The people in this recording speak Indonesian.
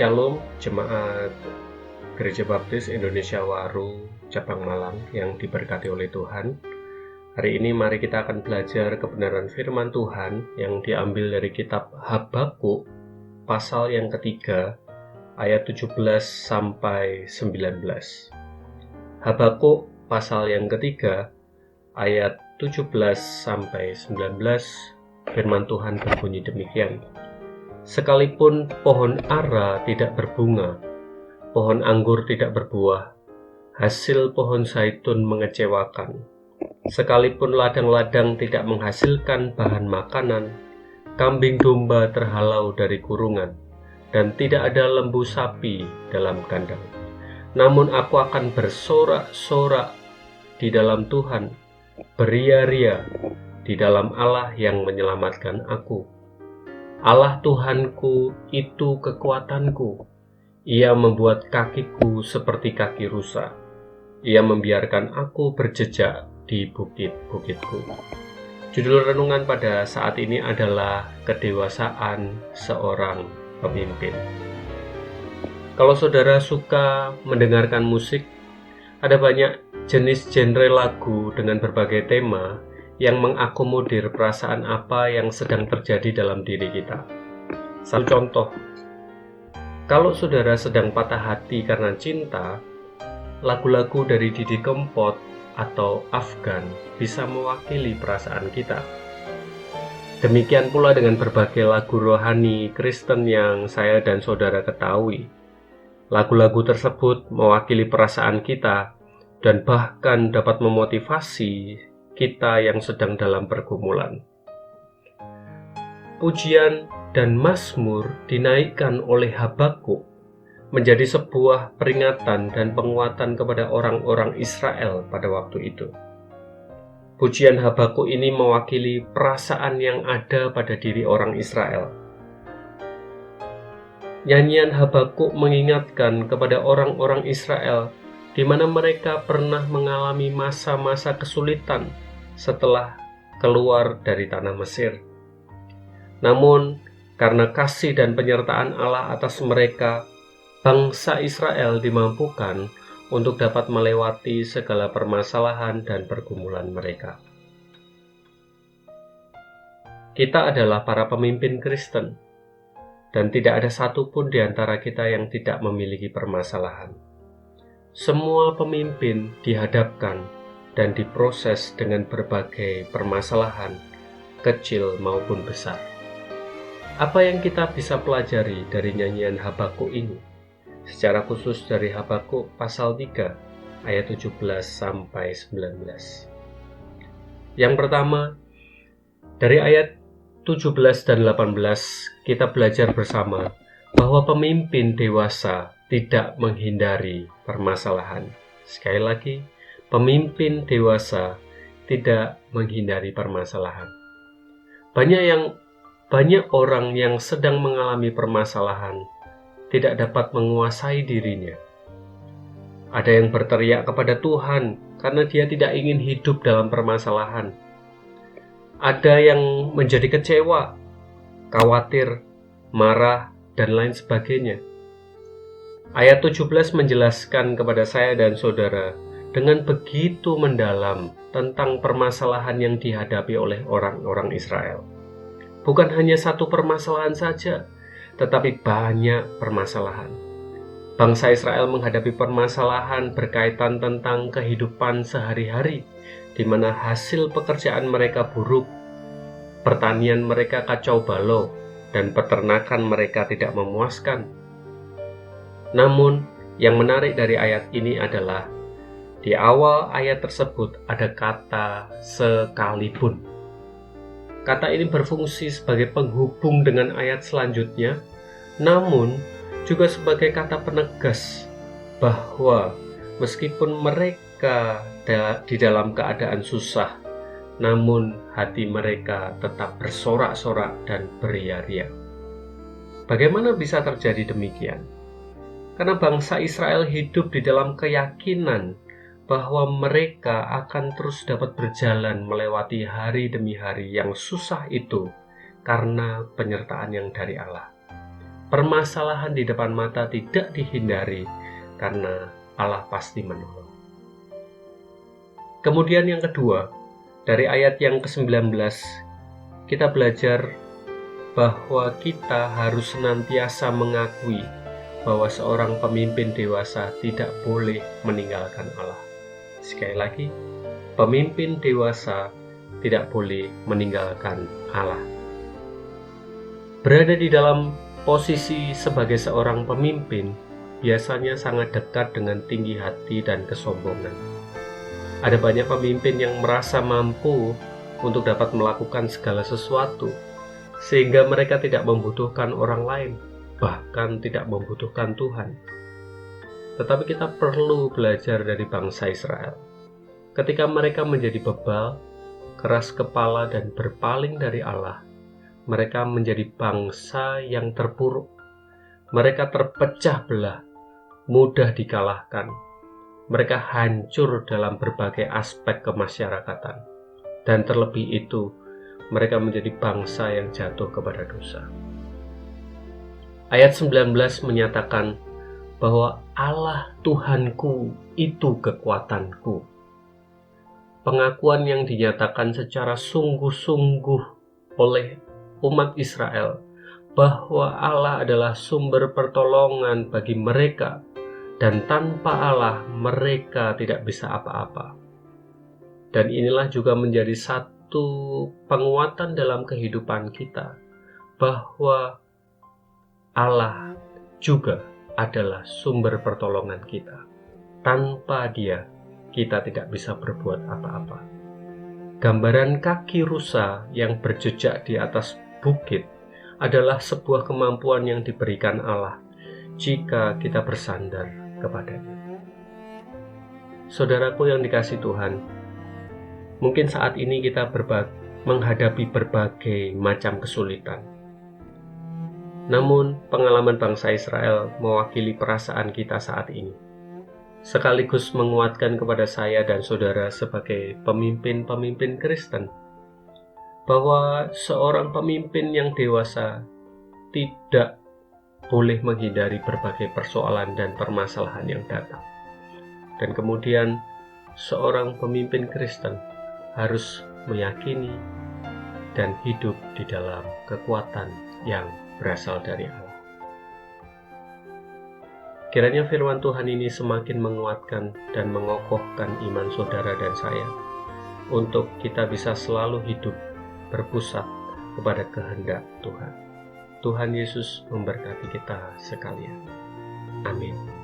Shalom Jemaat Gereja Baptis Indonesia Waru, Cabang Malang yang diberkati oleh Tuhan. Hari ini mari kita akan belajar kebenaran firman Tuhan yang diambil dari kitab Habakuk pasal yang ketiga ayat 17 sampai 19. Habakuk pasal yang ketiga ayat 17 sampai 19, firman Tuhan berbunyi demikian. Sekalipun pohon ara tidak berbunga, pohon anggur tidak berbuah, hasil pohon zaitun mengecewakan. Sekalipun ladang-ladang tidak menghasilkan bahan makanan, kambing domba terhalau dari kurungan, dan tidak ada lembu sapi dalam kandang. Namun aku akan bersorak-sorak di dalam Tuhan, beria-ria di dalam Allah yang menyelamatkan aku. Allah Tuhanku itu kekuatanku. Ia membuat kakiku seperti kaki rusa. Ia membiarkan aku berjejak di bukit-bukitku. Judul renungan pada saat ini adalah kedewasaan seorang pemimpin. Kalau saudara suka mendengarkan musik, ada banyak jenis genre lagu dengan berbagai tema yang mengakomodir perasaan apa yang sedang terjadi dalam diri kita. Satu contoh, kalau saudara sedang patah hati karena cinta, lagu-lagu dari Didi Kempot atau Afgan bisa mewakili perasaan kita. Demikian pula dengan berbagai lagu rohani Kristen yang saya dan saudara ketahui. Lagu-lagu tersebut mewakili perasaan kita dan bahkan dapat memotivasi kita yang sedang dalam pergumulan. Pujian dan mazmur dinaikkan oleh Habakuk menjadi sebuah peringatan dan penguatan kepada orang-orang Israel pada waktu itu. Pujian Habakuk ini mewakili perasaan yang ada pada diri orang Israel. Nyanyian Habakuk mengingatkan kepada orang-orang Israel di mana mereka pernah mengalami masa-masa kesulitan setelah keluar dari tanah Mesir. Namun, karena kasih dan penyertaan Allah atas mereka, bangsa Israel dimampukan untuk dapat melewati segala permasalahan dan pergumulan mereka. Kita adalah para pemimpin Kristen, dan tidak ada satupun di antara kita yang tidak memiliki permasalahan. Semua pemimpin dihadapkan dan diproses dengan berbagai permasalahan, kecil maupun besar. Apa yang kita bisa pelajari dari nyanyian Habakuk ini? Secara khusus dari Habakuk pasal 3 ayat 17 sampai 19. Yang pertama, dari ayat 17 dan 18 kita belajar bersama bahwa pemimpin dewasa tidak menghindari permasalahan. Sekali lagi, pemimpin dewasa tidak menghindari permasalahan. Banyak orang yang sedang mengalami permasalahan tidak dapat menguasai dirinya. Ada yang berteriak kepada Tuhan karena dia tidak ingin hidup dalam permasalahan. Ada yang menjadi kecewa, khawatir, marah, dan lain sebagainya. Ayat 17 menjelaskan kepada saya dan saudara dengan begitu mendalam tentang permasalahan yang dihadapi oleh orang-orang Israel. Bukan hanya satu permasalahan saja, tetapi banyak permasalahan. Bangsa Israel menghadapi permasalahan berkaitan tentang kehidupan sehari-hari, di mana hasil pekerjaan mereka buruk, pertanian mereka kacau balau, dan peternakan mereka tidak memuaskan. Namun, yang menarik dari ayat ini adalah di awal ayat tersebut ada kata sekalipun. Kata ini berfungsi sebagai penghubung dengan ayat selanjutnya, namun juga sebagai kata penegas bahwa meskipun mereka di dalam keadaan susah, namun hati mereka tetap bersorak-sorak dan beria-ria. Bagaimana bisa terjadi demikian? Karena bangsa Israel hidup di dalam keyakinan bahwa mereka akan terus dapat berjalan melewati hari demi hari yang susah itu karena penyertaan yang dari Allah. permasalahan di depan mata tidak dihindari karena Allah pasti menolong. Kemudian yang kedua, dari ayat yang ke-19, kita belajar bahwa kita harus senantiasa mengakui bahwa seorang pemimpin dewasa tidak boleh meninggalkan Allah. Sekali lagi, pemimpin dewasa tidak boleh meninggalkan Allah. Berada di dalam posisi sebagai seorang pemimpin biasanya sangat dekat dengan tinggi hati dan kesombongan. Ada banyak pemimpin yang merasa mampu untuk dapat melakukan segala sesuatu, sehingga mereka tidak membutuhkan orang lain, bahkan tidak membutuhkan Tuhan. Tetapi kita perlu belajar dari bangsa Israel. Ketika mereka menjadi bebal, keras kepala dan berpaling dari Allah, mereka menjadi bangsa yang terpuruk. Mereka terpecah belah, mudah dikalahkan. Mereka hancur dalam berbagai aspek kemasyarakatan. Dan terlebih itu, mereka menjadi bangsa yang jatuh kepada dosa. Ayat 19 menyatakan bahwa Allah Tuhanku itu kekuatanku. Pengakuan yang dinyatakan secara sungguh-sungguh oleh umat Israel bahwa Allah adalah sumber pertolongan bagi mereka, dan tanpa Allah mereka tidak bisa apa-apa. Dan inilah juga menjadi satu penguatan dalam kehidupan kita, bahwa Allah juga adalah sumber pertolongan kita. Tanpa Dia, kita tidak bisa berbuat apa-apa. Gambaran kaki rusa yang berjejak di atas bukit adalah sebuah kemampuan yang diberikan Allah jika kita bersandar kepadanya. Saudaraku yang dikasihi Tuhan, mungkin saat ini kita menghadapi berbagai macam kesulitan. Namun, pengalaman bangsa Israel mewakili perasaan kita saat ini, sekaligus menguatkan kepada saya dan saudara sebagai pemimpin-pemimpin Kristen, bahwa seorang pemimpin yang dewasa tidak boleh menghindari berbagai persoalan dan permasalahan yang datang. Dan kemudian, seorang pemimpin Kristen harus meyakini dan hidup di dalam kekuatan yang berasal dari Allah. Kiranya firman Tuhan ini semakin menguatkan dan mengokohkan iman saudara dan saya, untuk kita bisa selalu hidup berpusat kepada kehendak Tuhan. Tuhan Yesus memberkati kita sekalian. Amin.